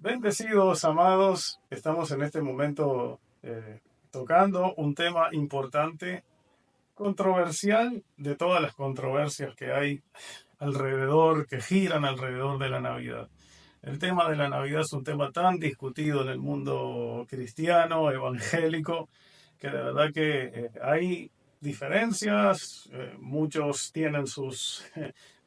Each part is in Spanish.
Bendecidos, amados, estamos en este momento tocando un tema importante, controversial de todas las controversias que hay alrededor, que giran alrededor de la Navidad. El tema de la Navidad es un tema tan discutido en el mundo cristiano, evangélico, que de verdad que hay diferencias, muchos tienen sus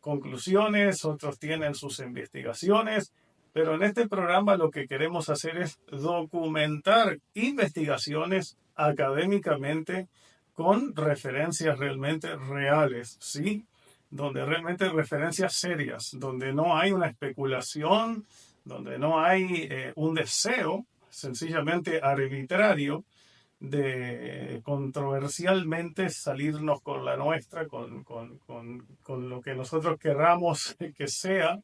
conclusiones, otros tienen sus investigaciones, pero en este programa lo que queremos hacer es documentar investigaciones académicamente con referencias realmente reales, ¿sí? Donde realmente referencias serias, donde no hay una especulación, donde no hay un deseo sencillamente arbitrario de controversialmente salirnos con la nuestra, con lo que nosotros querramos que sea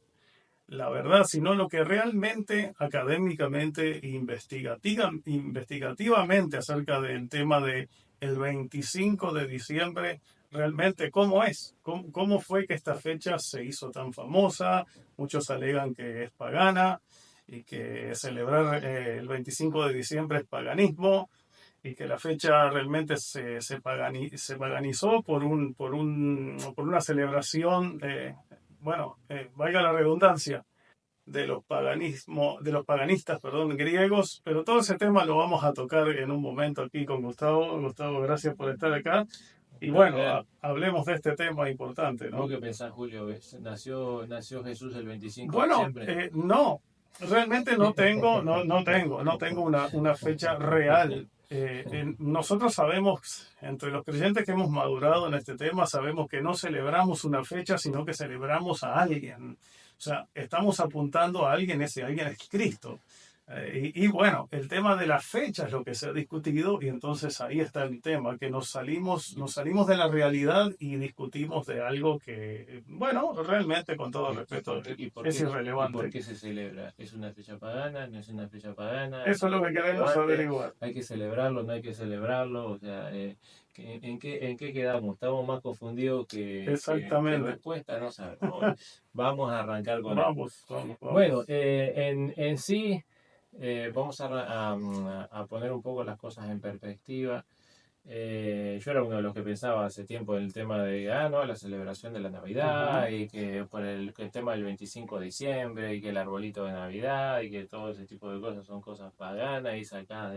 la verdad, sino lo que realmente académicamente e investigativamente acerca del tema de el 25 de diciembre, realmente cómo es, cómo fue que esta fecha se hizo tan famosa. Muchos alegan que es pagana y que celebrar el 25 de diciembre es paganismo y que la fecha realmente se paganizó por una celebración, valga la redundancia, de los paganistas, perdón, griegos, pero todo ese tema lo vamos a tocar en un momento aquí con Gustavo. Gustavo, gracias por estar acá. Y bueno, hablemos de este tema importante, ¿no? ¿Vos qué pensás, Julio? ¿Nació Jesús el 25 de Bueno, diciembre? no, realmente no tengo una fecha real. Nosotros sabemos, entre los creyentes que hemos madurado en este tema, sabemos que no celebramos una fecha, sino que celebramos a alguien. O sea, estamos apuntando a alguien, ese alguien es Cristo. Y bueno, el tema de la fecha es lo que se ha discutido y entonces ahí está el tema, que nos salimos de la realidad y discutimos de algo que, bueno, realmente con todo respeto es ¿Y irrelevante. por qué se celebra? ¿Es una fecha pagana? ¿No es una fecha pagana? Eso es lo que queremos averiguar. ¿Hay que celebrarlo? ¿No hay que celebrarlo? O sea, ¿en qué quedamos? ¿Estamos más confundidos que Exactamente. respuesta? No sabemos. Bueno, vamos a arrancar con esto. Vamos. Bueno, en sí, vamos a poner un poco las cosas en perspectiva. Yo era uno de los que pensaba hace tiempo en el tema de, no, la celebración de la Navidad, y que por el tema del 25 de diciembre, y que el arbolito de Navidad, y que todo ese tipo de cosas son cosas paganas y sacadas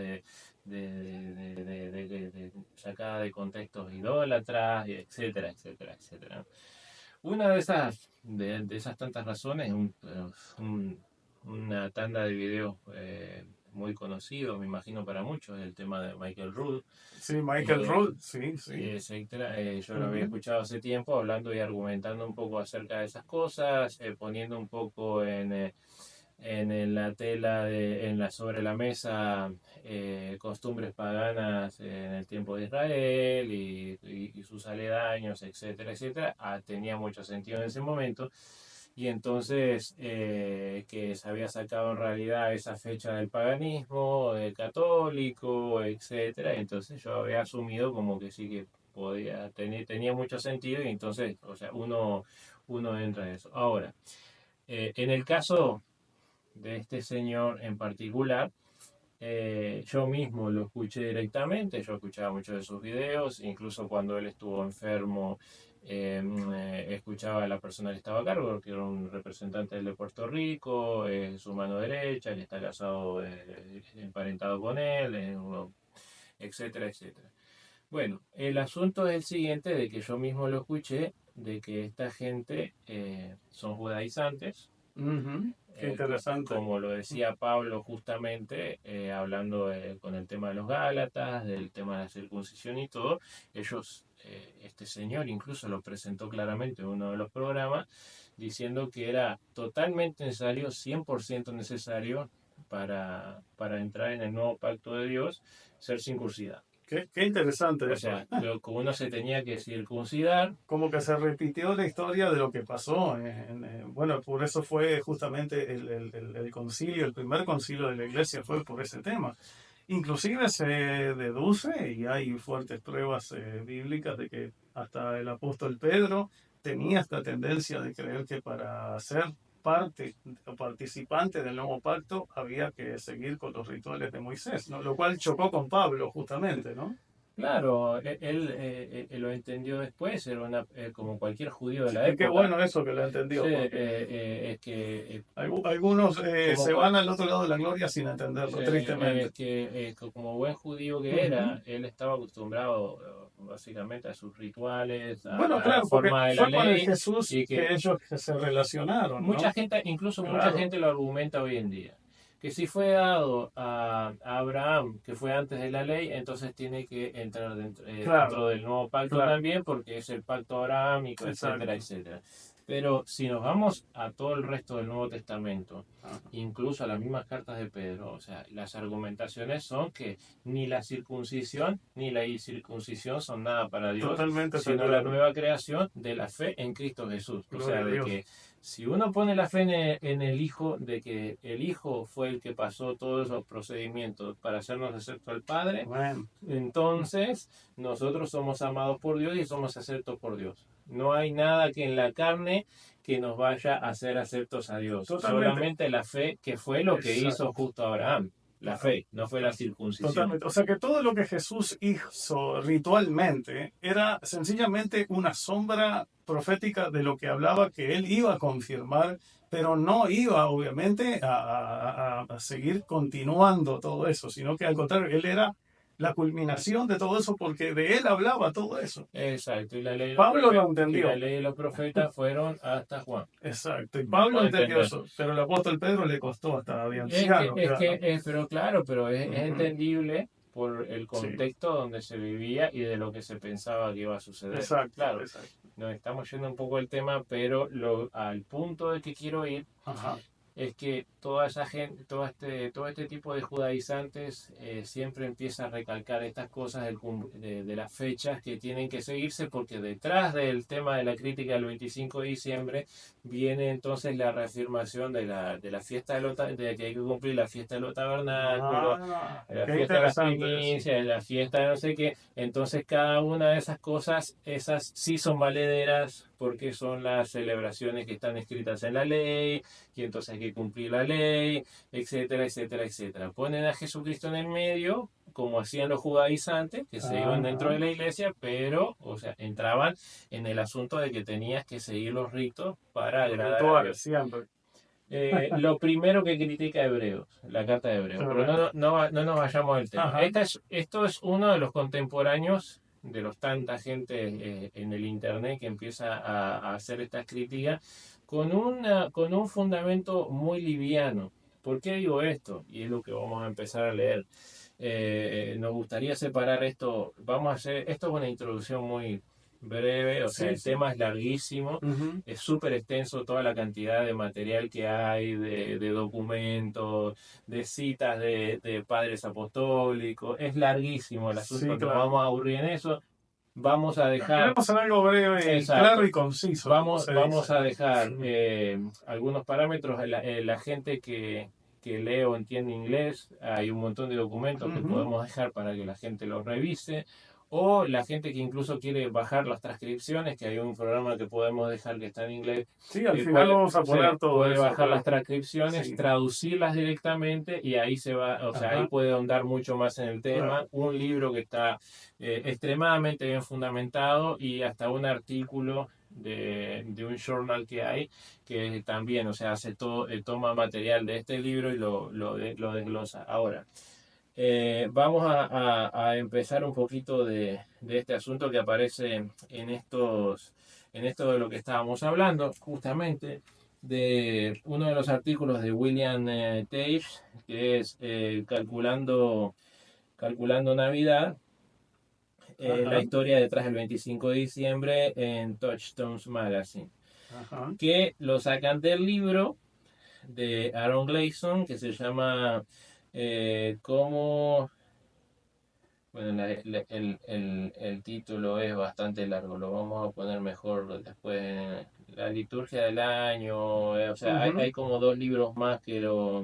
sacadas de contextos idólatras, y etcétera, etcétera, etcétera. Una de esas tantas razones, una tanda de videos muy conocido, me imagino para muchos, el tema de Michael Rood. Sí, Michael Rood, sí. Etcétera. Yo lo había escuchado hace tiempo hablando y argumentando un poco acerca de esas cosas, poniendo un poco en la tela, sobre la mesa, costumbres paganas en el tiempo de Israel y sus aledaños, etcétera, etcétera. Tenía mucho sentido en ese momento. Y entonces que se había sacado en realidad esa fecha del paganismo, del católico, etcétera. Entonces yo había asumido como que sí que tenía mucho sentido, y entonces, o sea, uno entra en eso. Ahora, en el caso de este señor en particular, yo mismo lo escuché directamente, yo escuchaba muchos de sus videos, incluso cuando él estuvo enfermo, escuchaba a la persona que estaba a cargo, que era un representante de Puerto Rico, su mano derecha, que está casado, emparentado con él, etcétera, etcétera. Bueno, el asunto es el siguiente, de que yo mismo lo escuché, de que esta gente son judaizantes. Qué interesante. Como lo decía Pablo justamente, hablando con el tema de los Gálatas, del tema de la circuncisión y todo, ellos, este señor incluso lo presentó claramente en uno de los programas, diciendo que era totalmente necesario, 100% necesario para entrar en el nuevo pacto de Dios, ser circuncidado. Qué interesante O eso. sea, lo que uno se tenía que circuncidar. Como que se repitió la historia de lo que pasó. Bueno, por eso fue justamente el concilio, el primer concilio de la iglesia fue por ese tema. Inclusive se deduce, y hay fuertes pruebas bíblicas de que hasta el apóstol Pedro tenía esta tendencia de creer que para ser parte o participante del nuevo pacto, había que seguir con los rituales de Moisés, ¿no? Lo cual chocó con Pablo, justamente, ¿no? Claro, él lo entendió después, era como cualquier judío de la Y qué época. bueno eso que lo Sí, entendió, porque es que algunos como, se van al otro lado de la gloria sin entenderlo, tristemente. como buen judío que Ujú. era, él estaba acostumbrado básicamente a sus rituales, Bueno, a la claro, porque forma de la fue con el ley, Jesús y que que ellos se relacionaron, mucha ¿no? gente, incluso mucha Claro, gente lo argumenta hoy en día. Que si fue dado a Abraham, que fue antes de la ley, entonces tiene que entrar claro, dentro del nuevo pacto claro, también, porque es el pacto abrahámico, etcétera, exacto. etcétera. Pero si nos vamos a todo el resto del Nuevo Testamento, Ajá. incluso a las mismas cartas de Pedro, o sea, las argumentaciones son que ni la circuncisión ni la incircuncisión son nada para Dios, Totalmente de sino la acuerdo. nueva creación de la fe en Cristo Jesús. O Gloria sea, a de Dios. que si uno pone la fe en el Hijo, de que el Hijo fue el que pasó todos esos procedimientos para hacernos aceptos al Padre, Amén. entonces nosotros somos amados por Dios y somos aceptos por Dios. No hay nada que en la carne que nos vaya a hacer aceptos a Dios. Totalmente. Solamente la fe, que fue lo que hizo Exacto. justo Abraham. La Claro, fe, no fue la claro. circuncisión. Totalmente. O sea que todo lo que Jesús hizo ritualmente era sencillamente una sombra profética de lo que hablaba que él iba a confirmar, pero no iba obviamente a seguir continuando todo eso, sino que al contrario, él era la culminación de todo eso porque de él hablaba todo eso. Exacto, Pablo lo entendió. y la ley y los profetas fueron hasta Juan. Exacto. Y Pablo Vamos a entendió entender. eso, pero el apóstol Pedro le costó hasta de anciano ya, ¿no? Pero claro, pero es Ujú. entendible por el Sí, contexto donde se vivía y de lo que se pensaba que iba a suceder. exacto, Claro, exacto. nos estamos yendo un poco del tema, pero al punto de que quiero ir Ajá. es que toda esa gente, todo este tipo de judaizantes siempre empieza a recalcar estas cosas de las fechas que tienen que seguirse, porque detrás del tema de la crítica del 25 de diciembre viene entonces la reafirmación de la fiesta de que hay que cumplir la fiesta de los tabernáculos, Ah, la qué fiesta de las interesante eso. primicias, la fiesta de no sé qué. Entonces cada una de esas cosas, esas sí son valederas porque son las celebraciones que están escritas en la ley, y entonces hay que cumplir la ley, etcétera, etcétera, etcétera. Ponen a Jesucristo en el medio, como hacían los judaizantes, que se iban dentro Ajá. de la iglesia, pero, o sea, entraban en el asunto de que tenías que seguir los ritos para Los agradar a rituales, Dios. siempre. Lo primero que critica Hebreos, la carta de Hebreos, pero Correcto. no nos vayamos al tema. Ajá. Esto es uno de los contemporáneos de los tanta gente en el internet que empieza a hacer estas críticas con un fundamento muy liviano. ¿Por qué digo esto? Y es lo que vamos a empezar a leer. Nos gustaría separar esto, vamos a hacer, esto es una introducción muy breve, o sea, Sí, el sí. tema es larguísimo, Ujú. es súper extenso toda la cantidad de material que hay, de documentos, de citas de padres apostólicos, es larguísimo el Sí, asunto, no claro. vamos a aburrir en eso, vamos a dejar, Queremos hacer algo breve y claro y exacto, conciso, como se vamos dice. a dejar algunos parámetros, la gente que lee o entiende inglés, hay un montón de documentos que Ujú. podemos dejar para que la gente los revise, o la gente que incluso quiere bajar las transcripciones, que hay un programa que podemos dejar que está en inglés, Sí, al final vamos a poner todo puede eso, bajar las pero transcripciones, sí. traducirlas directamente y ahí se va, o sea, ahí Ajá. puede ahondar mucho más en el Claro. tema. Un libro que está extremadamente bien fundamentado y hasta un artículo de un journal que hay que también, o sea, hace todo, toma material de este libro y lo desglosa. Ahora, vamos a empezar un poquito de este asunto que aparece en esto de lo que estábamos hablando, justamente de uno de los artículos de William Tage, que es calculando Navidad, la Ajá. historia detrás del 25 de diciembre en Touchstones Magazine, Ajá. que lo sacan del libro de Aaron Gleason, que se llama Cómo. Bueno, el título es bastante largo, lo vamos a poner mejor después. La liturgia del año, o sea, Ujú. hay como dos libros más que lo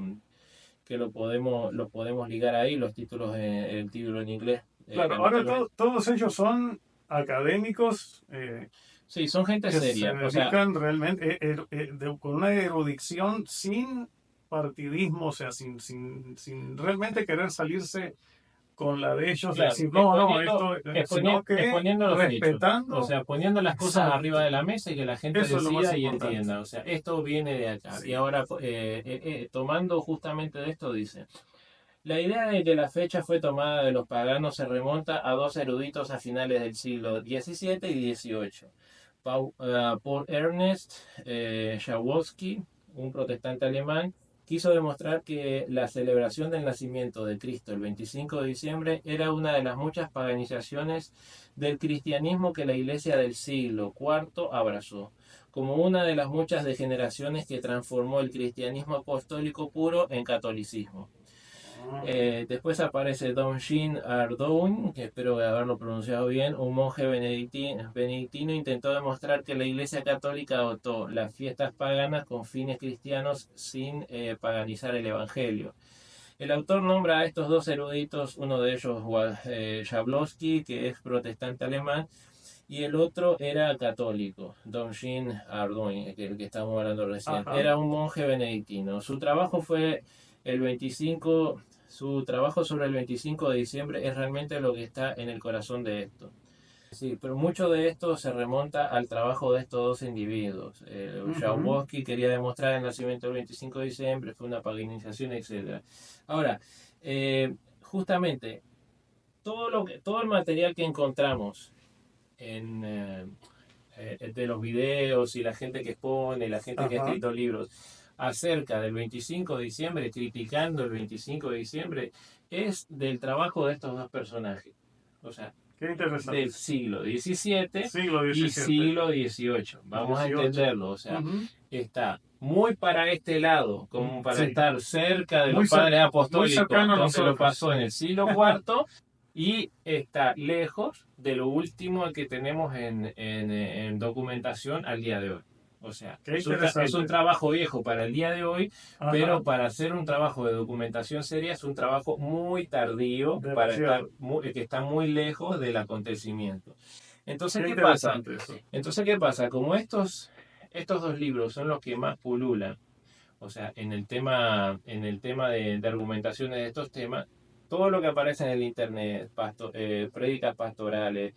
podemos ligar ahí, los títulos, el título en inglés, Claro, ahora lamentablemente. todos ellos son académicos, Sí, son gente que se seria. O sea, dedican realmente con una erudición sin partidismo, o sea, sin realmente querer salirse con la de ellos, de claro, decir, no, no, esto, sino que exponiendo los hechos. O respetando, sea, poniendo las cosas arriba exacto, de la mesa y que la gente eso es lo más decida y importante. entienda. O sea, esto viene de acá. Y Sí. ahora, tomando justamente de esto, dice. La idea de que la fecha fue tomada de los paganos se remonta a dos eruditos a finales del siglo XVII y XVIII. Paul Ernest Jaworski, un protestante alemán, quiso demostrar que la celebración del nacimiento de Cristo el 25 de diciembre era una de las muchas paganizaciones del cristianismo que la Iglesia del siglo IV abrazó, como una de las muchas degeneraciones que transformó el cristianismo apostólico puro en catolicismo. Ah, Después aparece Don Jean Ardouin, que espero haberlo pronunciado bien, un monje benedictino intentó demostrar que la Iglesia Católica adoptó las fiestas paganas con fines cristianos sin paganizar el Evangelio. El autor nombra a estos dos eruditos, uno de ellos Jablowski, que es protestante alemán, y el otro era católico, Don Jean Ardouin, el que estábamos hablando recién. ajá. Era un monje benedictino. El 25, su trabajo sobre el 25 de diciembre es realmente lo que está en el corazón de esto. Sí, pero mucho de esto se remonta al trabajo de estos dos individuos. Ujú. Jaworski quería demostrar el nacimiento del 25 de diciembre, fue una paganización, etc. Ahora, justamente, todo el material que encontramos en, de los videos y la gente que expone, la gente que ha Ajá. escrito libros acerca del 25 de diciembre, criticando el 25 de diciembre, es del trabajo de estos dos personajes. O sea, Qué del interesante. siglo XVII Siglo y XVII, siglo XVIII. Vamos a 18. entenderlo. O sea, Ujú. está muy para este lado, como para Sí, estar cerca de muy, los padres muy apostólicos, cercano a donde lo nosotros. pasó en el siglo IV, y está lejos de lo último que tenemos en documentación al día de hoy. O sea, Qué es un interesante. trabajo viejo para el día de hoy, Ajá. pero para hacer un trabajo de documentación seria es un trabajo muy tardío, Demasiado. que está muy lejos del acontecimiento. Entonces, Qué ¿qué pasa? interesante eso. Como estos dos libros son los que más pululan, o sea, en el tema de argumentaciones de estos temas, todo lo que aparece en el internet, prédicas pastorales,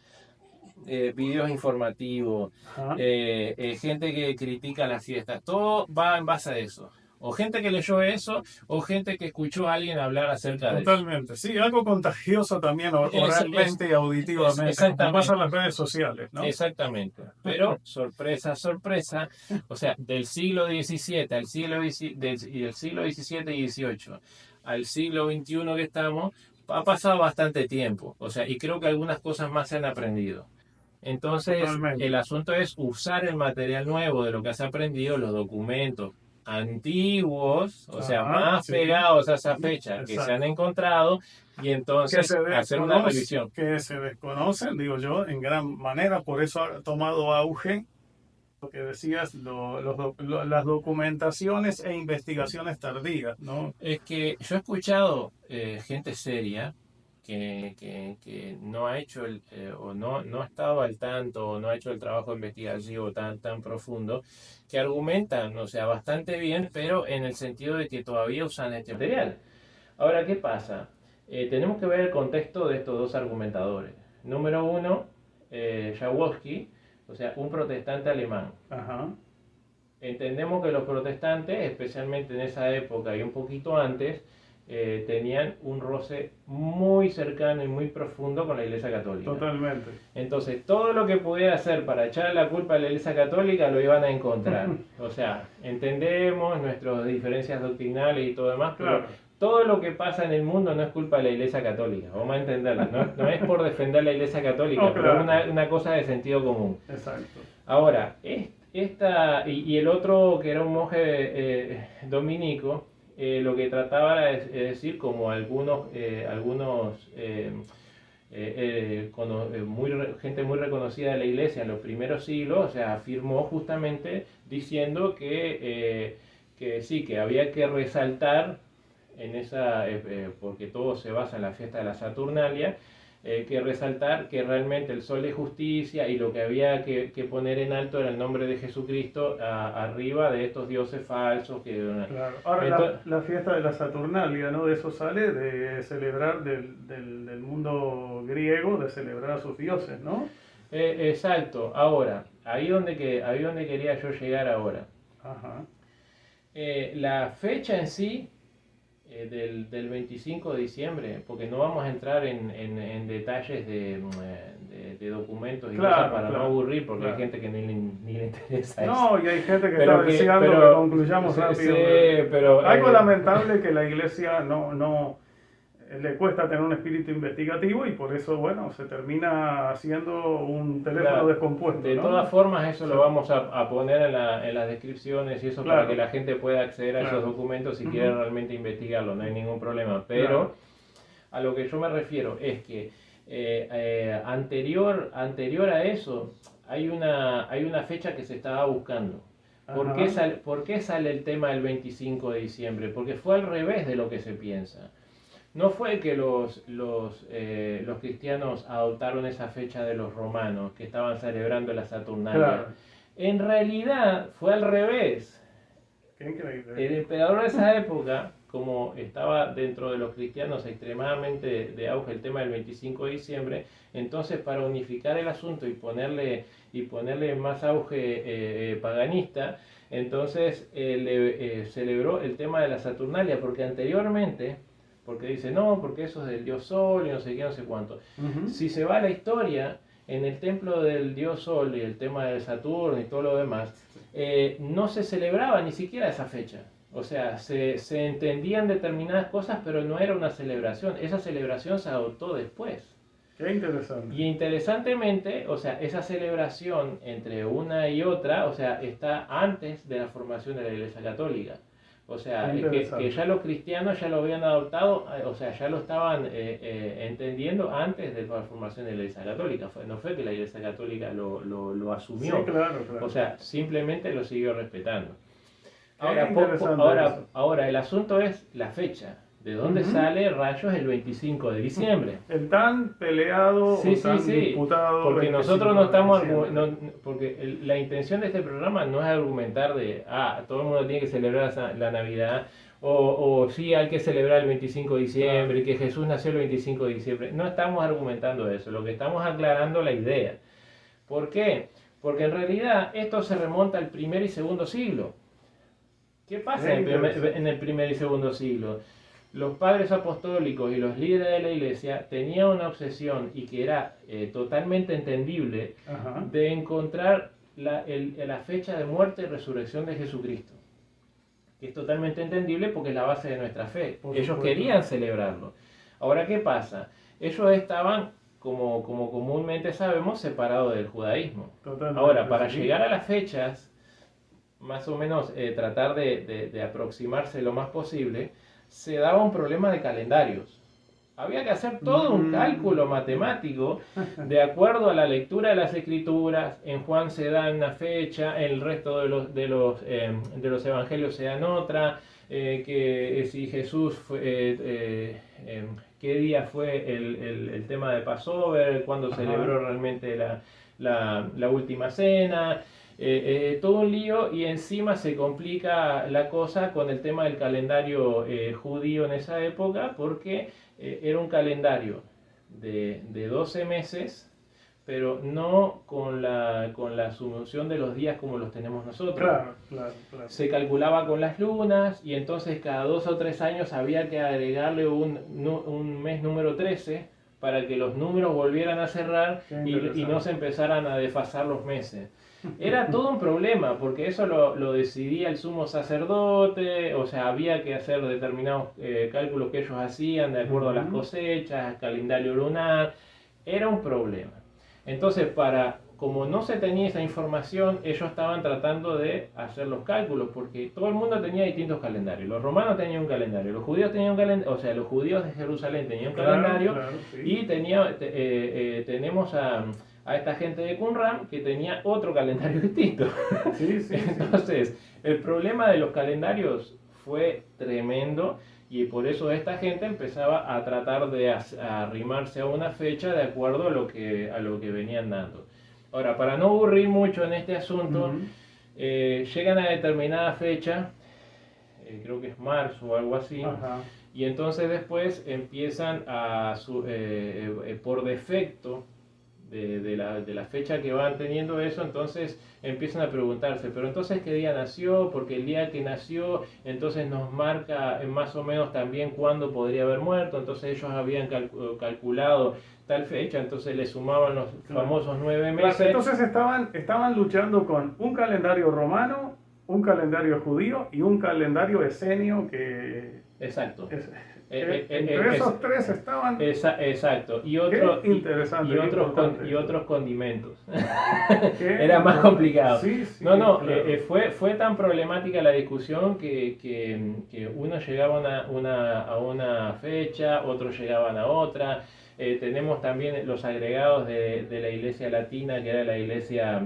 videos informativos, Ajá. gente que critica las fiestas, todo va en base a eso. O gente que leyó eso, o gente que escuchó a alguien hablar acerca de eso. Totalmente. Sí, algo contagioso también Es, es, oralmente y auditivamente, como pasa en exactamente. las redes sociales, ¿no? Exactamente, pero sorpresa, sorpresa, o sea, del siglo XVII al y del siglo XVII y XVIII al siglo XXI que estamos, ha pasado bastante tiempo, o sea, y creo que algunas cosas más se han aprendido. Entonces, el Totalmente. asunto es usar el material nuevo de lo que has aprendido, los documentos antiguos, o sea, Ajá, más sí. pegados a esa fecha que se han Exacto. encontrado, y Que entonces se hacer una desconoce, revisión. que se desconocen, digo yo, en gran manera, por eso ha tomado auge lo que decías, las documentaciones e investigaciones tardías, ¿no? Es que yo he escuchado gente seria que no ha hecho o no ha estado al tanto o no ha hecho el trabajo investigativo tan profundo, que argumentan, o sea, bastante bien, pero en el sentido de que todavía usan este material. Ahora, ¿qué pasa? Tenemos que ver el contexto de estos dos argumentadores. Número uno, Jaworski, o sea, un protestante alemán. Ajá, Entendemos que los protestantes, especialmente en esa época y un poquito antes, tenían un roce muy cercano y muy profundo con la Iglesia Católica. totalmente. Entonces, todo lo que pudiera hacer para echar la culpa a la Iglesia Católica lo iban a encontrar. O sea, entendemos nuestras diferencias doctrinales y todo demás, pero Claro. todo lo que pasa en el mundo no es culpa de la Iglesia Católica. Vamos a entenderla. No es por defender la Iglesia Católica, No, pero es claro. una cosa de sentido común. Exacto. Ahora, y el otro, que era un monje dominico, lo que trataba era de decir, como gente muy reconocida de la iglesia en los primeros siglos, o sea, afirmó justamente diciendo que sí, que había que resaltar porque todo se basa en la fiesta de la Saturnalia, que resaltar que realmente el sol de justicia y lo que había que poner en alto era el nombre de Jesucristo arriba de estos dioses falsos. Claro. Ahora, Entonces, la fiesta de la Saturnalia, ¿no? De eso sale, de celebrar del mundo griego, de celebrar a sus dioses, ¿no? exacto. Ahora, ahí donde quería yo llegar ahora. Ajá. La fecha en sí del 25 de diciembre, porque no vamos a entrar en detalles de documentos y Claro, cosas para no claro, aburrir, porque claro. hay gente que ni le interesa eso. No, y hay gente que Pero está que- deseando que pero- concluyamos sí, rápido. pero, Algo lamentable que la iglesia no le cuesta tener un espíritu investigativo y por eso, bueno, se termina haciendo un teléfono claro, descompuesto, de ¿no? todas formas eso Sí. lo vamos a poner en las descripciones y eso Claro. para que la gente pueda acceder a Claro. esos documentos si Ujú. quiere realmente investigarlo, no hay ningún problema. Pero Claro. a lo que yo me refiero es que anterior a eso hay una fecha que se estaba buscando. Ajá. ¿Por qué sale el tema del 25 de diciembre? Porque fue al revés de lo que se piensa. No fue que los cristianos adoptaron esa fecha de los romanos, que estaban celebrando la Saturnalia. Claro. En realidad fue al revés. Qué increíble. El emperador de esa época, como estaba dentro de los cristianos extremadamente de auge el tema del 25 de diciembre, entonces para unificar el asunto y ponerle más auge paganista, entonces celebró el tema de la Saturnalia, porque anteriormente, porque dice, no, porque eso es del dios Sol y no sé qué, no sé cuánto. Ujú. Si se va a la historia, en el templo del dios Sol y el tema de Saturno y todo lo demás, no se celebraba ni siquiera esa fecha. O sea, se entendían determinadas cosas, pero no era una celebración. Esa celebración se adoptó después. Qué interesante. Y interesantemente, o sea, esa celebración entre una y otra, o sea, está antes de la formación de la Iglesia Católica. O sea, Qué interesante. que ya los cristianos ya lo habían adoptado, o sea, ya lo estaban entendiendo antes de la formación de la Iglesia Católica. No fue que la Iglesia Católica lo asumió. Sí, claro, claro. O sea, simplemente lo siguió respetando. Qué Ahora, interesante eso. ahora, el asunto es la fecha. ¿De dónde Ujú. sale rayos el 25 de diciembre? El tan peleado Sí, o sí, tan sí. disputado Porque 25 nosotros no de estamos. diciembre. Porque la intención de este programa no es argumentar de, todo el mundo tiene que celebrar la Navidad. O sí, hay que celebrar el 25 de diciembre, que Jesús nació el 25 de diciembre. No estamos argumentando eso. Lo que estamos aclarando la idea. ¿Por qué? Porque en realidad esto se remonta al primer y segundo siglo. ¿Qué pasa en el primer y segundo siglo? Los padres apostólicos y los líderes de la iglesia tenían una obsesión y que era totalmente entendible Ajá. de encontrar la fecha de muerte y resurrección de Jesucristo. Que es totalmente entendible porque es la base de nuestra fe. Por Ellos supuesto. querían celebrarlo. Ahora, ¿qué pasa? Ellos estaban, como comúnmente sabemos, separados del judaísmo. Totalmente, Ahora, para sí. llegar a las fechas, más o menos tratar de aproximarse lo más posible, se daba un problema de calendarios. Había que hacer todo un cálculo matemático de acuerdo a la lectura de las escrituras. En Juan se da una fecha, en el resto de los evangelios se dan otra, que si Jesús fue, qué día fue el tema de Passover, cuándo Ajá. celebró realmente la última cena. Todo un lío y encima se complica la cosa con el tema del calendario judío en esa época porque era un calendario de 12 meses, pero no con la asunción de los días como los tenemos nosotros. Claro, claro, claro. Se calculaba con las lunas y entonces cada 2 o 3 años había que agregarle un mes número 13 para que los números volvieran a cerrar y no se empezaran a desfasar los meses. Era todo un problema, porque eso lo decidía el sumo sacerdote, o sea, había que hacer determinados cálculos que ellos hacían de acuerdo a las cosechas, calendario lunar, era un problema. Entonces, como no se tenía esa información, ellos estaban tratando de hacer los cálculos, porque todo el mundo tenía distintos calendarios. Los romanos tenían un calendario, los judíos tenían un calendario, o sea, los judíos de Jerusalén tenían un calendario, Claro, sí. y tenemos a esta gente de Qumran que tenía otro calendario distinto. Sí, sí, sí. Entonces, el problema de los calendarios fue tremendo Y por eso esta gente empezaba a tratar de arrimarse a una fecha de acuerdo a lo que venían dando. Ahora, para no aburrir mucho en este asunto, llegan a determinada fecha, creo que es marzo o algo así, y entonces después empiezan por defecto de la fecha que van teniendo eso, entonces empiezan a preguntarse, pero entonces ¿qué día nació? Porque el día que nació entonces nos marca más o menos también cuándo podría haber muerto, entonces ellos habían calculado tal fecha, entonces le sumaban los famosos 9 meses. Entonces estaban luchando con un calendario romano, un calendario judío y un calendario esenio que... Exacto. Entre esos tres estaban... Exacto. Y interesante, y otros condimentos. Era más complicado. Sí, claro. Fue tan problemática la discusión que unos llegaban a una fecha, otros llegaban a otra. Tenemos también los agregados de la iglesia latina, que era la iglesia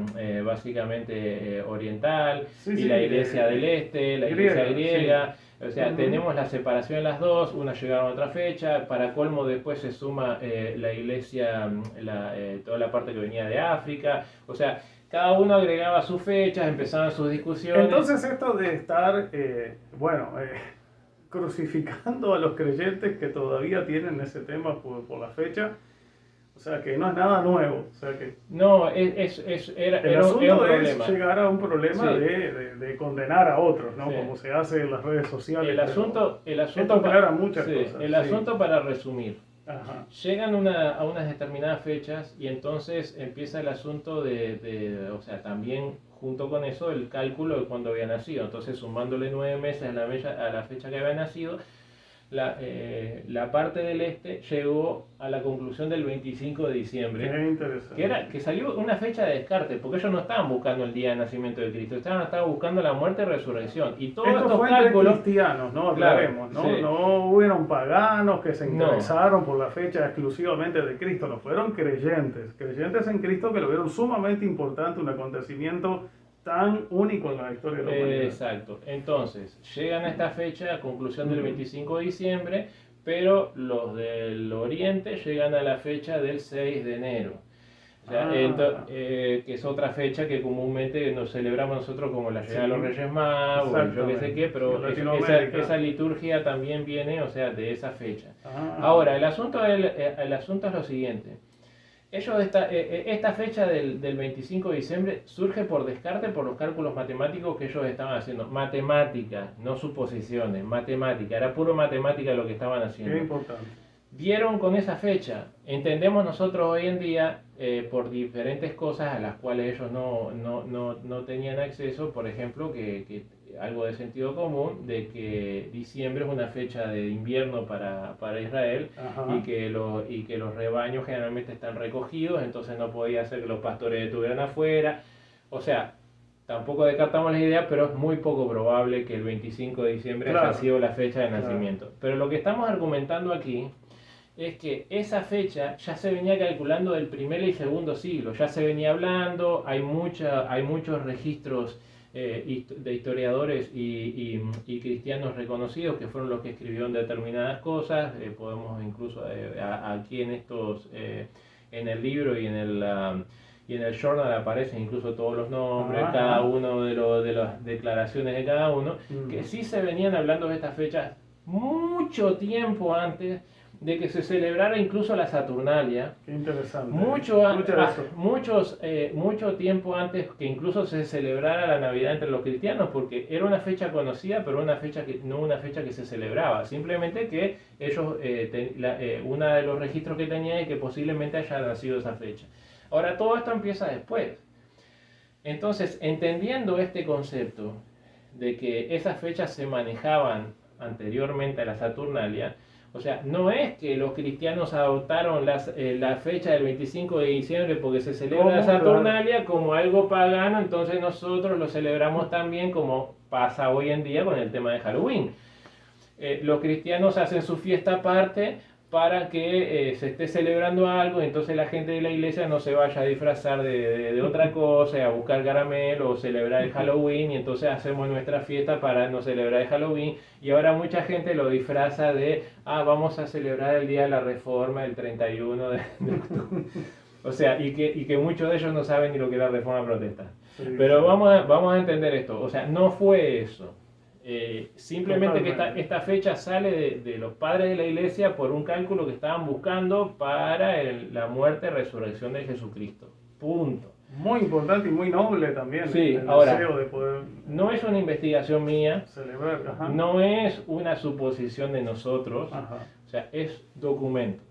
básicamente oriental, y la iglesia del este, la iglesia griega. O sea, tenemos la separación de las dos, una llegaron a otra fecha, para colmo después se suma la iglesia, toda la parte que venía de África, o sea, cada uno agregaba sus fechas, empezaban sus discusiones. Entonces esto de estar, crucificando a los creyentes que todavía tienen ese tema por la fecha, o sea que no es nada nuevo. O sea que no, era un problema. Es llegar a un problema de condenar a otros, ¿no? Como se hace en las redes sociales. El asunto aclara muchas cosas. El asunto, para resumir, llegan a unas determinadas fechas y entonces empieza el asunto o sea, también junto con eso el cálculo de cuándo había nacido. Entonces, sumándole 9 meses a la fecha que había nacido, la parte del este llegó a la conclusión del 25 de diciembre. Qué interesante. Que salió una fecha de descarte, porque ellos no estaban buscando el día de nacimiento de Cristo, estaban buscando la muerte y resurrección. Y todos estos cálculos cristianos, ¿no? Aclaremos, ¿no? Sí. No hubieron paganos que se interesaron por la fecha exclusivamente de Cristo, no, fueron creyentes en Cristo que lo vieron sumamente importante, un acontecimiento tan único en la historia de la humanidad. Exacto. Entonces, llegan a esta fecha, a conclusión del 25 de diciembre, pero los del Oriente llegan a la fecha del 6 de enero. O sea, que es otra fecha que comúnmente nos celebramos nosotros como la llegada de los Reyes Magos, yo qué sé qué, pero esa liturgia también viene, o sea, de esa fecha. Ahora, el asunto es lo siguiente. Esta fecha del 25 de diciembre surge por descarte por los cálculos matemáticos que ellos estaban haciendo. Matemática, no suposiciones, matemática. Era puro matemática lo que estaban haciendo. Qué importante. Dieron con esa fecha. Entendemos nosotros hoy en día, por diferentes cosas a las cuales ellos no tenían acceso, por ejemplo, que algo de sentido común, de que diciembre es una fecha de invierno para Israel y que los rebaños generalmente están recogidos, entonces no podía ser que los pastores estuvieran afuera. O sea, tampoco descartamos la idea, pero es muy poco probable que el 25 de diciembre haya sido la fecha de nacimiento. Pero lo que estamos argumentando aquí es que esa fecha ya se venía calculando del primer y segundo siglo, ya se venía hablando, hay muchos registros de historiadores y cristianos reconocidos que fueron los que escribieron determinadas cosas. Podemos incluso aquí en el libro y en el journal aparecen incluso todos los nombres, cada uno de las declaraciones de cada uno, que sí se venían hablando de estas fechas mucho tiempo antes de que se celebrara incluso la Saturnalia. Qué interesante. Mucho tiempo antes que incluso se celebrara la Navidad entre los cristianos, porque era una fecha conocida, pero no una fecha que se celebraba. Simplemente que ellos, uno de los registros que tenían es que posiblemente haya nacido esa fecha. Ahora, todo esto empieza después. Entonces, entendiendo este concepto de que esas fechas se manejaban anteriormente a la Saturnalia, o sea, no es que los cristianos adoptaron la fecha del 25 de diciembre porque se celebra la Saturnalia como algo pagano, entonces nosotros lo celebramos también como pasa hoy en día con el tema de Halloween. Los cristianos hacen su fiesta aparte para que se esté celebrando algo, entonces la gente de la iglesia no se vaya a disfrazar de otra cosa, a buscar caramelo o celebrar el Halloween, y entonces hacemos nuestra fiesta para no celebrar el Halloween, y ahora mucha gente lo disfraza de, vamos a celebrar el Día de la Reforma el 31 de octubre. O sea, y que muchos de ellos no saben ni lo que es la Reforma Protestante. Sí, pero sí. Vamos a entender esto, o sea, no fue eso. Simplemente totalmente. Que esta fecha sale de los padres de la iglesia por un cálculo que estaban buscando para la muerte y resurrección de Jesucristo. Punto. Muy importante y muy noble también. Sí, el ahora, deseo de poder no es una investigación mía, celebrar, no es una suposición de nosotros, o sea, es documentos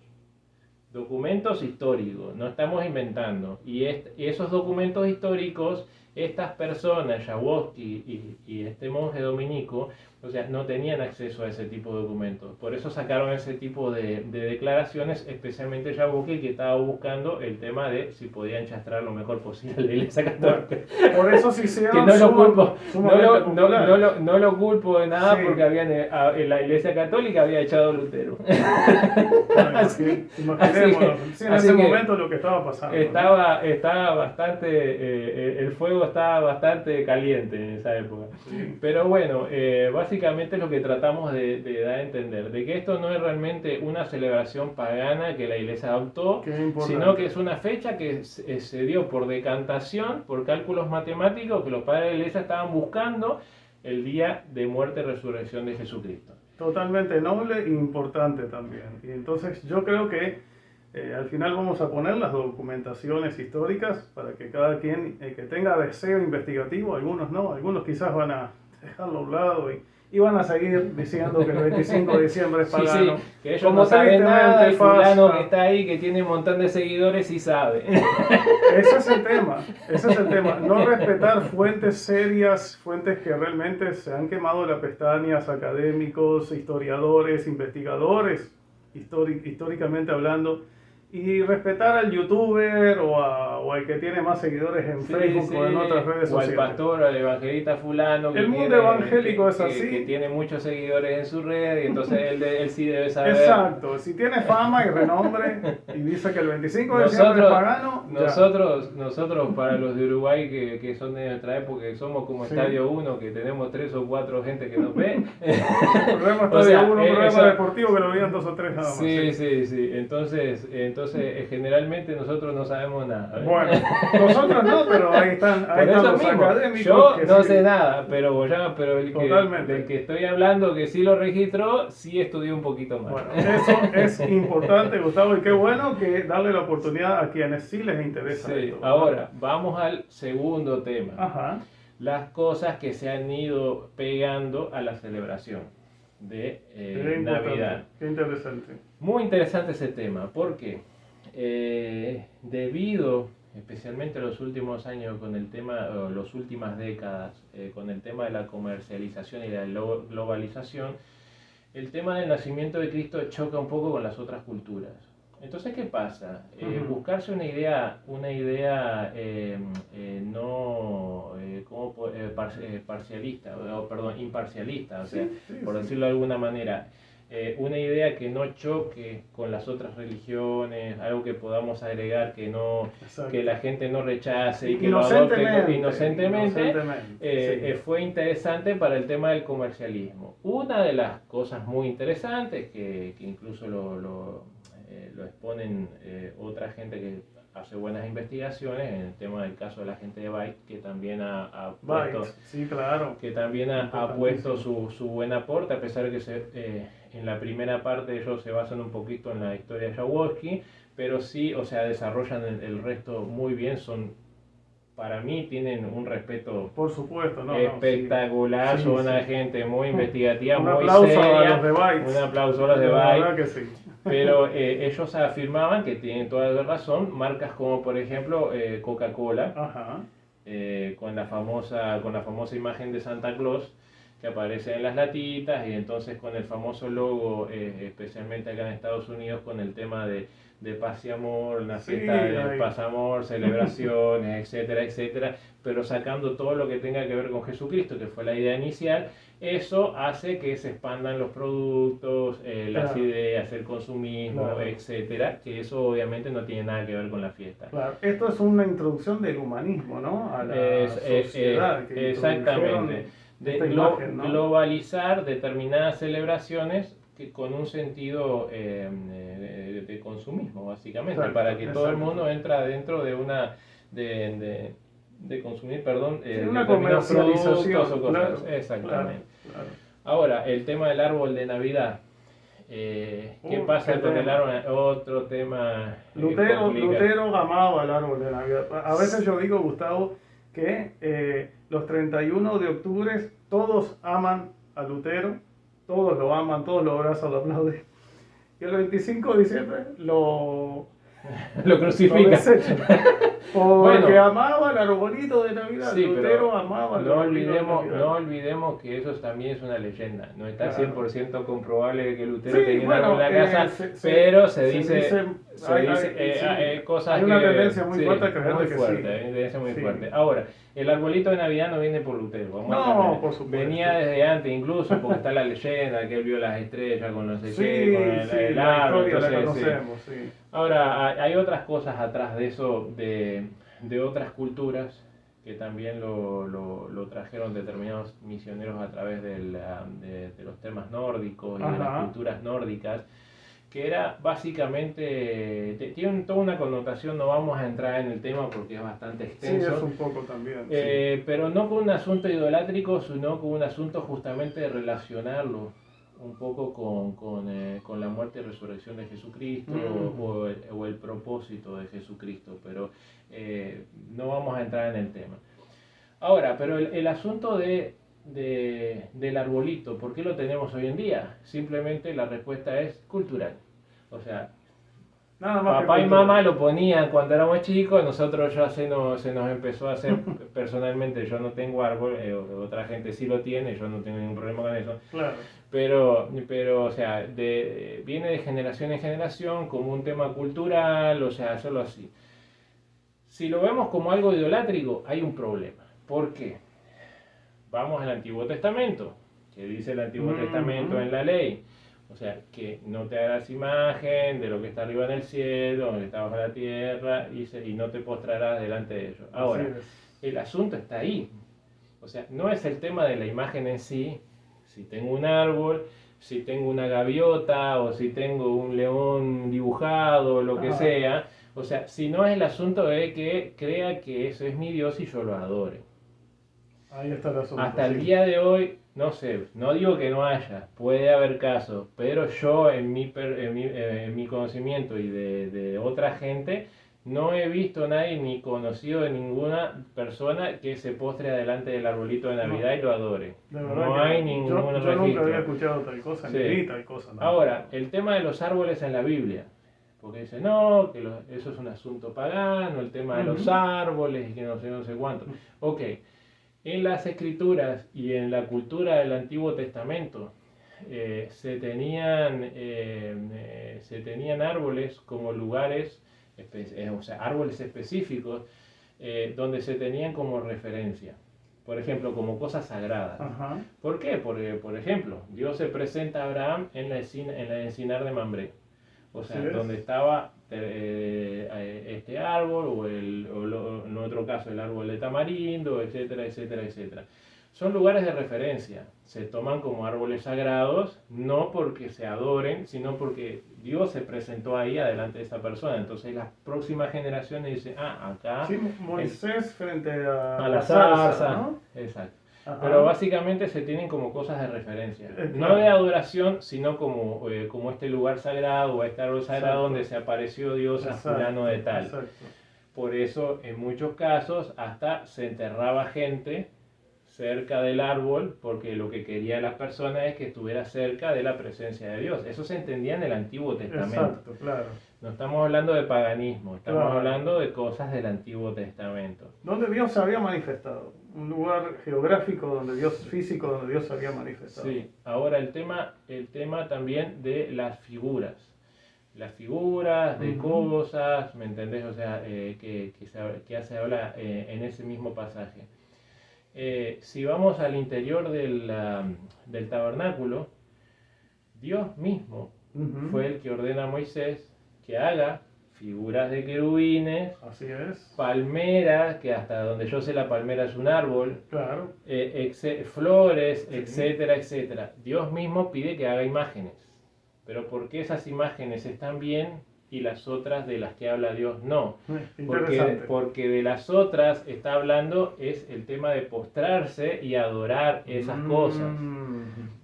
históricos, no estamos inventando. Y esos documentos históricos, estas personas, Jaworski y este monje dominico, o sea, no tenían acceso a ese tipo de documentos. Por eso sacaron ese tipo de declaraciones, especialmente Jaworski, que estaba buscando el tema de si podían chastrar lo mejor posible la Iglesia Católica. Por eso sí se que no lo culpo de nada, sí. Porque en la Iglesia Católica había echado a Lutero. Bueno, imaginémonos, sí, en ese momento lo que estaba pasando. Estaba bastante, el fuego estaba bastante caliente en esa época. Sí. Pero bueno, básicamente es lo que tratamos de dar a entender, de que esto no es realmente una celebración pagana que la iglesia adoptó, sino que es una fecha que se dio por decantación, por cálculos matemáticos, que los padres de la iglesia estaban buscando el día de muerte y resurrección de Jesucristo. Totalmente noble e importante también. Y entonces yo creo que al final vamos a poner las documentaciones históricas para que cada quien que tenga deseo investigativo, algunos no, algunos quizás van a dejarlo a un lado y van a seguir diciendo que el 25 de diciembre es pagano. Sí, que ellos no saben nada, el fulano que está ahí, que tiene un montón de seguidores, sí sabe. Ese es el tema, no respetar fuentes serias, fuentes que realmente se han quemado las pestañas, académicos, historiadores, investigadores, históricamente hablando, y respetar al youtuber o al que tiene más seguidores en Facebook o en otras redes sociales. O al pastor o al evangelista fulano. El mundo evangélico es así. Que tiene muchos seguidores en su red y entonces él sí debe saber. Exacto, si tiene fama y renombre y dice que el 25 de diciembre es pagano. Nosotros para los de Uruguay que son de nuestra época, que somos como Estadio 1, que tenemos 3 o 4 gente que nos ve. Programa Estadio 1, un programa deportivo que lo veían 2 o 3 nada más. Sí. Entonces generalmente nosotros no sabemos nada. Bueno, nosotros no, pero ahí están los académicos. Yo no sé nada, pero del que estoy hablando, que sí lo registró, sí estudió un poquito más. Bueno, eso es importante, Gustavo, y qué bueno que darle la oportunidad a quienes sí les interesa. Sí, esto, ahora, vamos al segundo tema. Ajá. Las cosas que se han ido pegando a la celebración de Navidad. Qué interesante. Muy interesante ese tema. ¿Por qué? Debido, especialmente en los últimos años, con el tema, o las últimas décadas, con el tema de la comercialización y la globalización, el tema del nacimiento de Cristo choca un poco con las otras culturas. Entonces, ¿qué pasa? Buscarse una idea parcialista, imparcialista, o sea, por decirlo de alguna manera. Una idea que no choque con las otras religiones, algo que podamos agregar que la gente no rechace y que lo adopte inocentemente. Fue interesante para el tema del comercialismo. Una de las cosas muy interesantes que incluso lo exponen otra gente que hace buenas investigaciones en el tema del caso de la gente de Byte, que también ha puesto su buen aporte, a pesar de que en la primera parte ellos se basan un poquito en la historia de Jaworski, pero sí, o sea, desarrollan el resto muy bien, para mí tienen un respeto, por supuesto, espectacular, son una gente muy investigativa, muy seria. Un aplauso a los de Byte. Pero ellos afirmaban que tienen toda la razón, marcas como por ejemplo Coca-Cola, con la famosa imagen de Santa Claus que aparece en las latitas, y entonces con el famoso logo, especialmente acá en Estados Unidos, con el tema de paz y amor, una fiesta de paz y amor, celebraciones, etcétera, etcétera, pero sacando todo lo que tenga que ver con Jesucristo, que fue la idea inicial. Eso hace que se expandan los productos, las Claro. ideas, el consumismo, Claro. etcétera, que eso obviamente no tiene nada que ver con la fiesta. Claro, esto es una introducción del humanismo, ¿no? A la sociedad, que Exactamente. introdujeron esta imagen, ¿no? Globalizar determinadas celebraciones con un sentido de consumismo, básicamente, para Exacto, que todo el exacto. mundo entra dentro de una de consumir, perdón, Sí, una determinados productos o comercialización, cosas. claro, claro, Exactamente. claro. Ahora, el tema del árbol de Navidad. ¿Qué Qué pasa con el tema. árbol? Otro tema complicado. Lutero amaba el árbol de Navidad. A veces yo digo, Gustavo, que los 31 de octubre todos aman a Lutero, todos lo aman, todos lo abrazan, lo aplauden. Y el 25 de diciembre Lo lo crucifica. desechan. Porque Bueno, amaba el arbolito de Navidad. sí, Lutero pero amaba el arbolito de Navidad. no olvidemos que eso también es una leyenda. No está Claro. 100% comprobable que Lutero Sí, tenía un árbol bueno, en la casa, pero se dice, sí, cosas hay una que, tendencia muy sí, fuerte a creer muy de que fuerte, sí. hay una tendencia muy Sí. fuerte. Ahora, el arbolito de Navidad no viene por Lutero, vamos a No, aclarar. por supuesto. Venía desde antes incluso, porque está la leyenda que él vio las estrellas con los Sí, con sí, el la árbol, historia la entonces sí. conocemos, sí. Ahora, hay otras cosas atrás de eso, de otras culturas que también lo trajeron determinados misioneros a través de los temas nórdicos y de las Ajá. culturas nórdicas, que era básicamente, tiene toda una connotación, no vamos a entrar en el tema porque es bastante Sí, es extenso, un poco también, sí. pero no con un asunto idolátrico, sino con un asunto justamente de relacionarlo un poco con la muerte y resurrección de Jesucristo o el propósito de Jesucristo, pero no vamos a entrar en el tema. Ahora, pero el asunto del arbolito, ¿por qué lo tenemos hoy en día? Simplemente la respuesta es cultural. O sea, Nada más que papá y cultura. mamá lo ponían cuando éramos chicos, nosotros ya se nos empezó a hacer, personalmente yo no tengo árbol, otra gente sí lo tiene, yo no tengo ningún problema con eso, Claro. pero o sea, viene de generación en generación como un tema cultural, o sea, solo así. Si lo vemos como algo idolátrico, hay un problema. ¿Por qué? Vamos al Antiguo Testamento. ¿Qué dice el Antiguo Testamento en la ley? O sea, que no te hagas imagen de lo que está arriba en el cielo, lo que está bajo la tierra, y no te postrarás delante de ellos. Ahora, el asunto está ahí. O sea, no es el tema de la imagen en sí. Si tengo un árbol, si tengo una gaviota, o si tengo un león dibujado, o lo que sea. O sea, si no es el asunto de que crea que eso es mi Dios y yo lo adore. Ahí está el asunto. Hasta el día de hoy, no sé, no digo que no haya, puede haber casos, pero yo en mi conocimiento y de otra gente, no he visto a nadie ni conocido de ninguna persona que se postre delante del arbolito de Navidad y lo adore. De verdad No que hay ningún yo registro. nunca había escuchado tal cosa, ni vi tal cosa. ¿No? Ahora, el tema de los árboles en la Biblia. Porque dice, no, que eso es un asunto pagano, el tema de los árboles y que no sé cuánto. Ok, en las escrituras y en la cultura del Antiguo Testamento se tenían árboles como lugares, o sea, árboles específicos donde se tenían como referencia. Por ejemplo, como cosas sagradas. Ajá. ¿Por qué? Porque, por ejemplo, Dios se presenta a Abraham en la encinar de Mambré. O sea, donde estaba este árbol o en otro caso el árbol de tamarindo, etcétera, etcétera, etcétera. Son lugares de referencia, se toman como árboles sagrados, no porque se adoren, sino porque Dios se presentó ahí adelante de esa persona. Entonces las próximas generaciones dicen, acá... Sí, Moisés frente a la zarza, ¿no? Exacto. Ajá. Pero básicamente se tienen como cosas de referencia. Claro. No de adoración, sino como este lugar sagrado o este árbol sagrado donde se apareció Dios a fulano de tal. Exacto. Por eso, en muchos casos, hasta se enterraba gente cerca del árbol, porque lo que querían las personas es que estuviera cerca de la presencia de Dios. Eso se entendía en el Antiguo Testamento. Exacto, claro. No estamos hablando de paganismo, estamos hablando de cosas del Antiguo Testamento. Donde Dios se había manifestado, un lugar geográfico donde Dios, físico donde Dios se había manifestado. Sí, ahora el tema también de las figuras de cosas, ¿me entendés? O sea, que se habla en ese mismo pasaje. Si vamos al interior del tabernáculo, Dios mismo fue el que ordena a Moisés que haga figuras de querubines, así es, palmeras, que hasta donde yo sé la palmera es un árbol, claro, flores, sí, etcétera, etcétera. Dios mismo pide que haga imágenes, pero ¿por qué esas imágenes están bien y las otras de las que habla Dios no? Porque de las otras está hablando es el tema de postrarse y adorar esas cosas.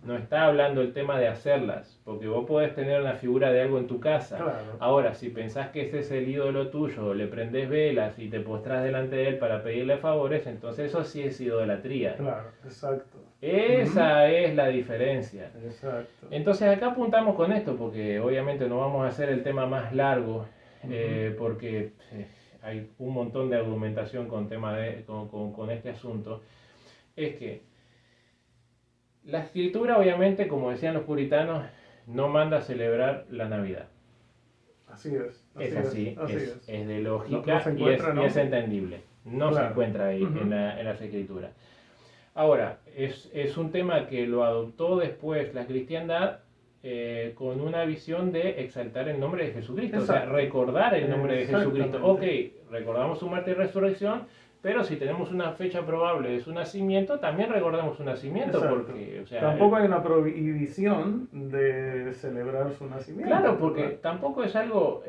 No está hablando el tema de hacerlas, porque vos podés tener una figura de algo en tu casa. claro, Ahora, si pensás que ese es el ídolo tuyo, le prendés velas y te postrás delante de él para pedirle favores, entonces eso sí es idolatría. claro, exacto. Esa es la diferencia. Exacto. Entonces acá apuntamos con esto, porque obviamente no vamos a hacer el tema más largo, porque hay un montón de argumentación con este asunto. Es que la escritura, obviamente, como decían los puritanos, no manda a celebrar la Navidad. Así es. Es así, es de lógica no se encuentra, y es entendible. No claro. se encuentra ahí en las escrituras. Ahora, es un tema que lo adoptó después la cristiandad con una visión de exaltar el nombre de Jesucristo, exacto. O sea, recordar el nombre de Jesucristo. Ok, recordamos su muerte y resurrección, pero si tenemos una fecha probable de su nacimiento, también recordamos su nacimiento, exacto. porque, o sea, tampoco hay una prohibición de celebrar su nacimiento. Claro, porque tampoco es algo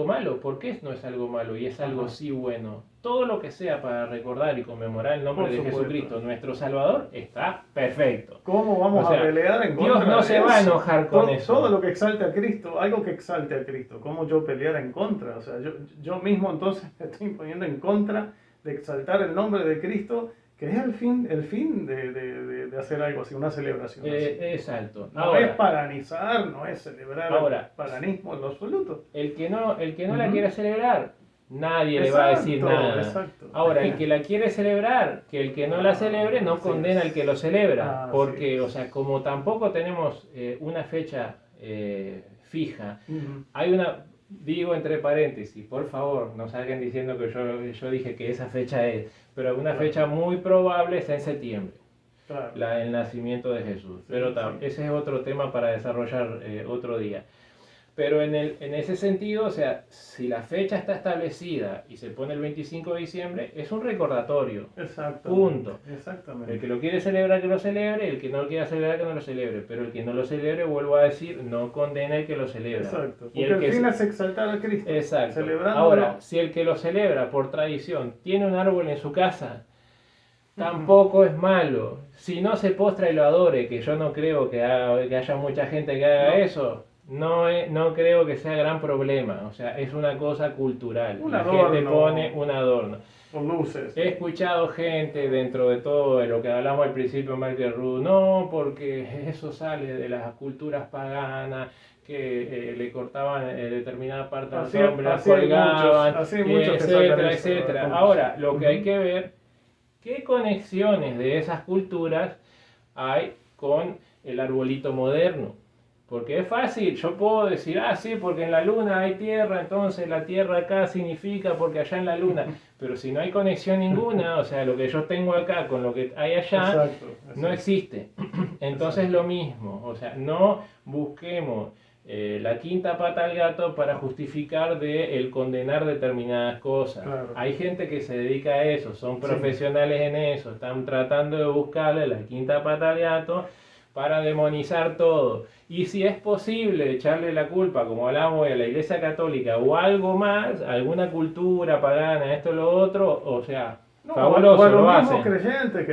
malo. ¿Por qué no es algo malo y es algo sí bueno? Todo lo que sea para recordar y conmemorar el nombre de Jesucristo, nuestro Salvador, está perfecto. ¿Cómo vamos a pelear en contra de eso? Dios no se va a enojar con eso. Todo lo que exalte a Cristo, algo que exalte a Cristo, ¿cómo yo pelear en contra? O sea, yo mismo entonces me estoy poniendo en contra de exaltar el nombre de Cristo, que es el fin de hacer algo así, una celebración así. Exacto. No es paganizar, no es celebrar el paganismo en lo absoluto. El que no la quiera celebrar, nadie le va a decir nada. Exacto. Ahora, el que la quiere celebrar, que el que no la celebre no condena al que lo celebra. Porque, o sea, como tampoco tenemos una fecha fija, hay una... Digo entre paréntesis, por favor, no salgan diciendo que yo dije que esa fecha es, pero una fecha muy probable es en septiembre, el nacimiento de Jesús. Pero ese es otro tema para desarrollar otro día. Pero en ese sentido, o sea, si la fecha está establecida y se pone el 25 de diciembre, es un recordatorio. Punto. Exactamente. El que lo quiere celebrar, que lo celebre. El que no lo quiera celebrar, que no lo celebre. Pero el que no lo celebre, vuelvo a decir, no condena el que lo celebra. Exacto. Porque el fin es exaltar a Cristo. Exacto. Ahora, si el que lo celebra por tradición tiene un árbol en su casa, tampoco es malo. Si no se postra y lo adore, que yo no creo que haya mucha gente que haga eso, no creo que sea gran problema. O sea, es una cosa cultural. La gente pone un adorno. Con luces. He escuchado gente dentro de todo de lo que hablamos al principio, Michael Rood, no, porque eso sale de las culturas paganas, que le cortaban determinada parte del hombre, la colgaban, etcétera, etcétera. Ahora, lo que hay que ver, ¿qué conexiones de esas culturas hay con el arbolito moderno? Porque es fácil, yo puedo decir, sí, porque en la luna hay tierra, entonces la tierra acá significa porque allá en la luna. Pero si no hay conexión ninguna, o sea, lo que yo tengo acá con lo que hay allá, no existe. Entonces lo mismo, o sea, no busquemos la quinta pata al gato para justificar el condenar determinadas cosas. Hay gente que se dedica a eso, son profesionales en eso, están tratando de buscarle la quinta pata al gato para demonizar todo. Y si es posible echarle la culpa, como hablamos, a la Iglesia Católica o algo más, alguna cultura pagana, esto o lo otro, o sea, fabuloso, o a los lo mismos hacen. creyentes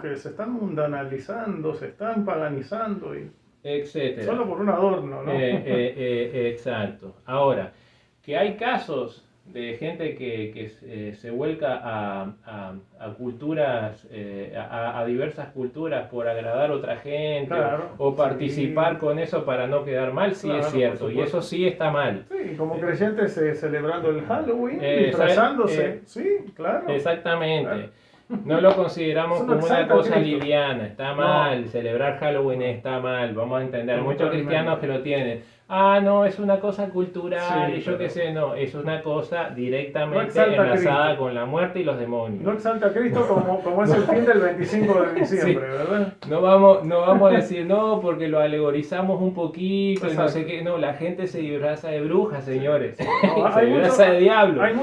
que se están mundanalizando, se están paganizando, y etcétera. Solo por un adorno, ¿no? Exacto. Ahora, que hay casos de gente que se vuelca a culturas, a diversas culturas por agradar a otra gente, o participar con eso para no quedar mal, sí es cierto, y eso sí está mal. Sí, como creyentes celebrando el Halloween, disfrazándose, sí, claro. Exactamente. Claro. No lo consideramos como una cosa liviana, está mal, celebrar Halloween está mal, vamos a entender, muchos cristianos que lo tienen, no, es una cosa cultural Sí, y yo qué pero sé, no, es una cosa no directamente exalta a enlazada Cristo. con la muerte y los demonios. No exalta a Cristo como es el fin del 25 de Sí, diciembre, ¿verdad? no vamos a decir no porque lo alegorizamos un poquito y no sé Exacto. qué. No, la gente se disfraza de brujas, Sí. señores. No, Se disfraza de diablo. hay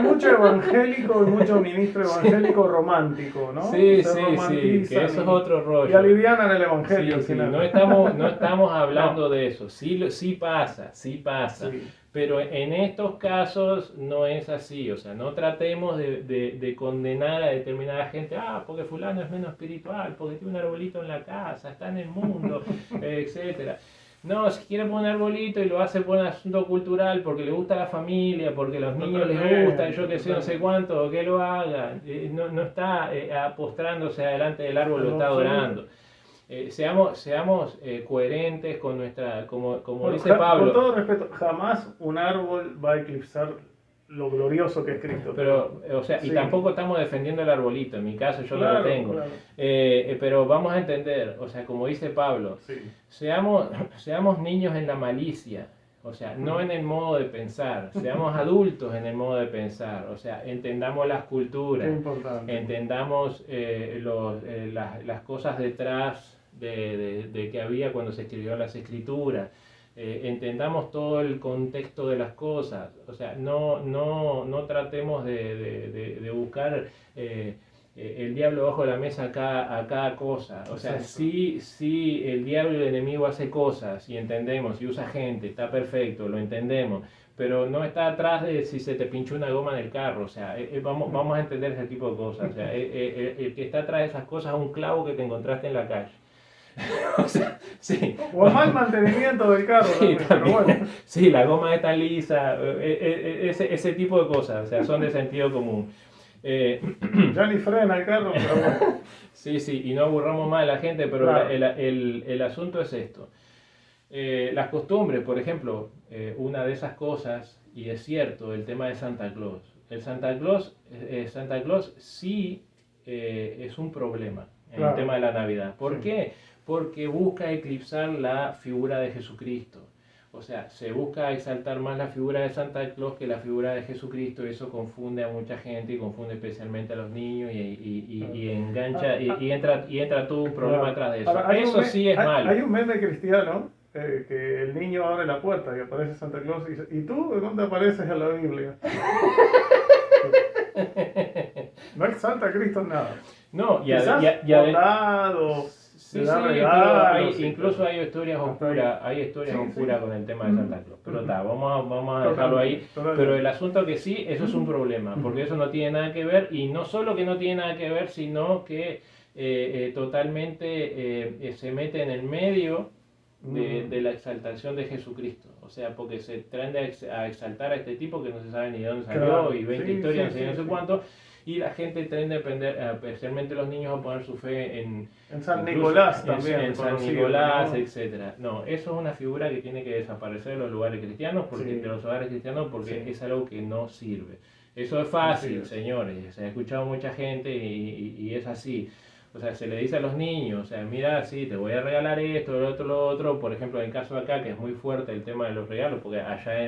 mucho evangélico y mucho ministro Sí, evangélico romántico, ¿no? sí, Se sí, sí, que romantizan eso es otro y rollo. alivianan el evangelio Sí, al sí, final. no estamos No, hablando de eso. Sí, sí pasa, sí pasa. sí. Pero en estos casos no es así. O sea, no tratemos de condenar a determinada gente. Porque fulano es menos espiritual, porque tiene un arbolito en la casa, está en el mundo, etcétera. No, si quiere poner un arbolito y lo hace por un asunto cultural, porque le gusta la familia, porque a los niños les gusta, y yo Totalmente, que sé, no sé totalmente. cuánto, que lo haga. No está apostrándose adelante del árbol, En lo lo está absoluto. adorando. Seamos coherentes con nuestra, como Bueno, dice con Pablo, todo respeto, jamás un árbol va a eclipsar lo glorioso que es Cristo, pero, o sea, y sí, tampoco estamos defendiendo el arbolito, en mi caso yo no lo claro, tengo. claro, Pero vamos a entender, o sea, como dice Pablo, sí. seamos niños en la malicia, o sea, no en el modo de pensar, seamos adultos en el modo de pensar, o sea, entendamos las Qué culturas, importante. entendamos las cosas detrás de que había cuando se escribió las escrituras. Entendamos todo el contexto de las cosas, o sea, no tratemos de buscar el diablo bajo la mesa a cada cosa, o sea, Exacto. sí el diablo, el enemigo hace cosas y entendemos, y usa gente, está perfecto, lo entendemos, pero no está atrás de si se te pinchó una goma en el carro, o sea, vamos a entender ese tipo de cosas, o sea, el que está atrás de esas cosas es un clavo que te encontraste en la calle. O sea, sí, O mal mantenimiento del carro sí, también, pero bueno, también. Sí, la goma está lisa, ese tipo de cosas, o sea, son de sentido común. Eh, ya ni frena el carro, pero bueno, sí, sí, y no aburramos más a la gente, pero claro. el asunto es esto. Las costumbres, por ejemplo, una de esas cosas, y es cierto, el tema de Santa Claus. Santa Claus sí es un problema en el tema Claro, de la Navidad. sí. ¿Por qué? Porque busca eclipsar la figura de Jesucristo. O sea, se busca exaltar más la figura de Santa Claus que la figura de Jesucristo. Eso confunde a mucha gente y confunde especialmente a los niños Claro. y engancha Ah, ah, y entra todo un problema claro. atrás de eso. Ahora, Eso sí es malo. hay un meme cristiano que el niño abre la puerta y aparece Santa Claus y dice, ¿y tú de dónde apareces en la Biblia? No exalta a Cristo en nada. No, Quizás bondad o le sí, da sí, pero regalos, sí, incluso pero hay historias hasta ahí. oscuras, hay historias Sí, sí. oscuras con el tema de Ujú, Santa Claus. Pero ujú. está, vamos a dejarlo Totalmente, ahí. Pero el totalmente. asunto que sí, eso es un Ujú, problema, porque ujú, eso no tiene nada que ver, y no solo que no tiene nada que ver, sino que totalmente se mete en el medio ujú. de la exaltación de Jesucristo. O sea, porque se tiende a exaltar a este tipo que no se sabe ni de dónde salió Claro, y 20 sí, historias, sí, no sé, no sí, sé sí. cuánto. Y la gente tiende a aprender, especialmente los niños, a poner su fe En San incluso Nicolás también en San conocido, Nicolás, ¿no? etcétera. No, eso es una figura que tiene que desaparecer de los lugares cristianos, de Sí, los hogares cristianos, porque sí, es algo que no sirve. Eso es así fácil, es. señores. Se ha escuchado mucha gente y es así. O sea, se le dice a los niños, o sea, mira, sí, te voy a regalar esto, lo otro. Por ejemplo, en el caso de acá, que es muy fuerte el tema de los regalos, porque allá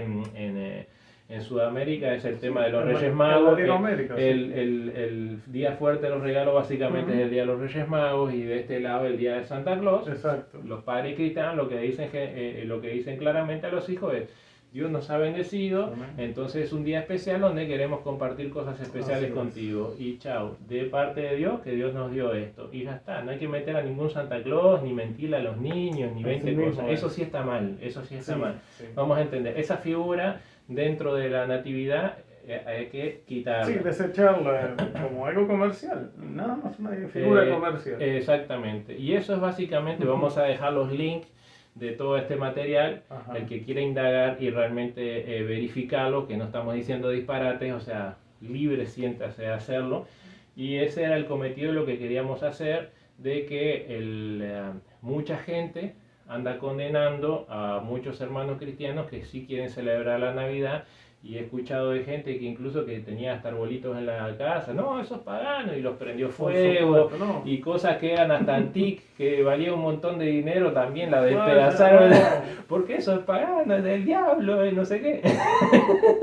en Sudamérica es el Sí, tema de los Reyes En Magos. Latinoamérica, sí. El día fuerte de los regalos básicamente es Ujú, el día de los Reyes Magos y de este lado el día de Santa Claus. exacto. Los padres cristianos lo que dicen claramente a los hijos es, Dios nos ha bendecido, Amén. entonces es un día especial donde queremos compartir cosas Así especiales es. contigo. Y chao, de parte de Dios, que Dios nos dio esto. Y ya está, no hay que meter a ningún Santa Claus, ni mentirle a los niños, ni Así 20 cosas. mismo Eso sí es. está mal, eso sí está Sí, mal. sí. Vamos a entender, esa figura dentro de la natividad hay que Sí, quitarla. desecharla como algo comercial. Nada más una figura Eh, comercial. exactamente. Y eso es básicamente, vamos a dejar los links de todo este material, Ajá. el que quiera indagar y realmente verificarlo, que no estamos diciendo disparates, o sea, libre siéntase a hacerlo. Y ese era el cometido de lo que queríamos hacer, de que mucha gente anda condenando a muchos hermanos cristianos que sí quieren celebrar la Navidad Y he escuchado de gente que incluso que tenía hasta arbolitos en la casa, no, eso es pagano, y los prendió fuego, supuesto, no. y cosas que eran hasta antiques, que valía un montón de dinero, también la Vaya, despedazaron, no. porque eso es pagano, es del diablo, y no sé qué.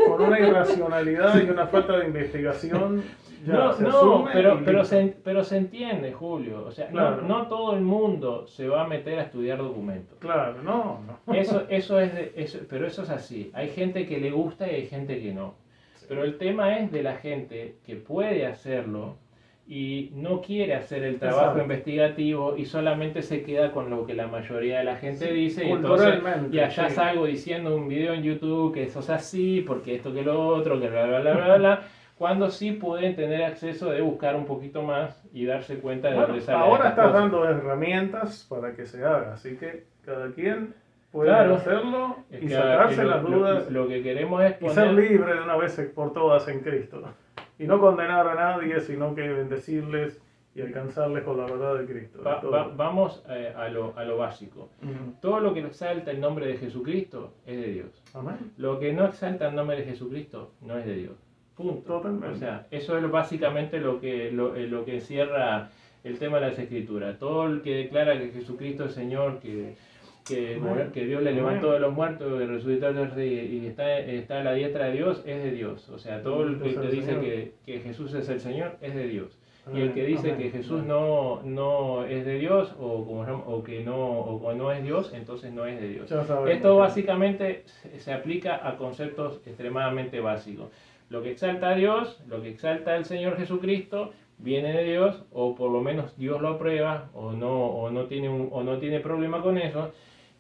Por una irracionalidad y una falta de investigación, ya No, se no, asume pero, y pero, listo. pero se entiende, Julio. O sea, Claro. no todo el mundo se va a meter a estudiar documentos. Claro, no. Pero eso es así. Hay gente que le gusta y hay gente que no. Pero el tema es de la gente que puede hacerlo y no quiere hacer el trabajo Exacto. investigativo y solamente se queda con lo que la mayoría de la gente Sí, dice, y entonces culturalmente, y allá sí. salgo diciendo un video en YouTube que eso es así, porque esto que lo otro, que bla bla bla bla bla, cuando sí pueden tener acceso de buscar un poquito más y darse cuenta de Bueno, dónde salen ahora estas estás cosas. dando herramientas para que se haga, así que cada quien puede Claro, hacerlo es y que sacarse las dudas lo que queremos es y ser poner... libre de una vez por todas en Cristo. Y no condenar a nadie, sino que bendecirles y alcanzarles con la verdad de Cristo. de todo. Vamos a lo básico. Ujú. Todo lo que exalta el nombre de Jesucristo es de Dios. Amén. Lo que no exalta el nombre de Jesucristo no es de Dios. Punto. Totalmente. O sea, eso es básicamente lo que encierra el tema de las Escrituras. Todo el que declara que Jesucristo es Señor, que Dios le levantó de los muertos, que resucitó y está a la diestra de Dios, es de Dios. O sea, todo el que dice que Jesús es el Señor es de Dios. Y el que dice que Jesús no es de Dios o que no es Dios, entonces no es de Dios. Esto básicamente se aplica a conceptos extremadamente básicos. Lo que exalta a Dios, lo que exalta al Señor Jesucristo, viene de Dios, o por lo menos Dios lo aprueba, o no tiene problema con eso.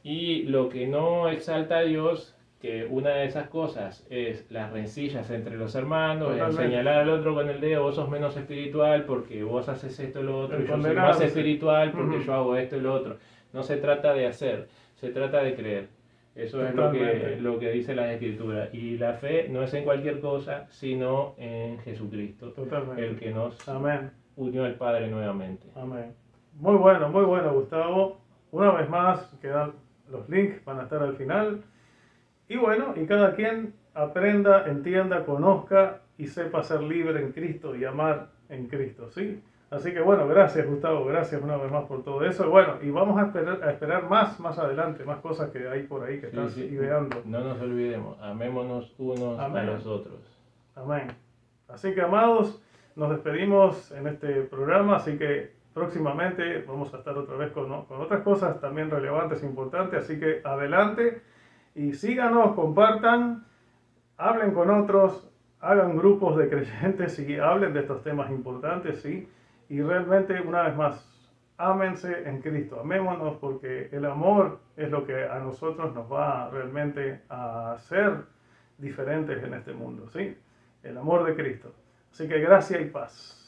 Y lo que no exalta a Dios, que una de esas cosas es las rencillas entre los hermanos, el señalar al otro con el dedo, vos sos menos espiritual porque vos haces esto y lo otro, y yo soy más espiritual porque yo hago esto y lo otro. No se trata de hacer, se trata de creer. Eso es lo que dice la Escritura. Y la fe no es en cualquier cosa, sino en Jesucristo, el que nos unió al Padre nuevamente. Amén. Muy bueno, Gustavo. Una vez más, quedan los links, van a estar al final. Y bueno, y cada quien aprenda, entienda, conozca y sepa ser libre en Cristo y amar en Cristo, ¿sí? Así que bueno, gracias Gustavo, gracias una vez más por todo eso. Bueno, y vamos a esperar más adelante, más cosas que hay por ahí que estás ideando. No nos olvidemos, amémonos unos a los otros. Amén. Así que amados, nos despedimos en este programa, así que próximamente vamos a estar otra vez con otras cosas también relevantes e importantes, así que adelante y síganos, compartan, hablen con otros, hagan grupos de creyentes y hablen de estos temas importantes, ¿sí? Y realmente, una vez más, ámense en Cristo, amémonos porque el amor es lo que a nosotros nos va realmente a hacer diferentes en este mundo, ¿sí? El amor de Cristo. Así que gracia y paz.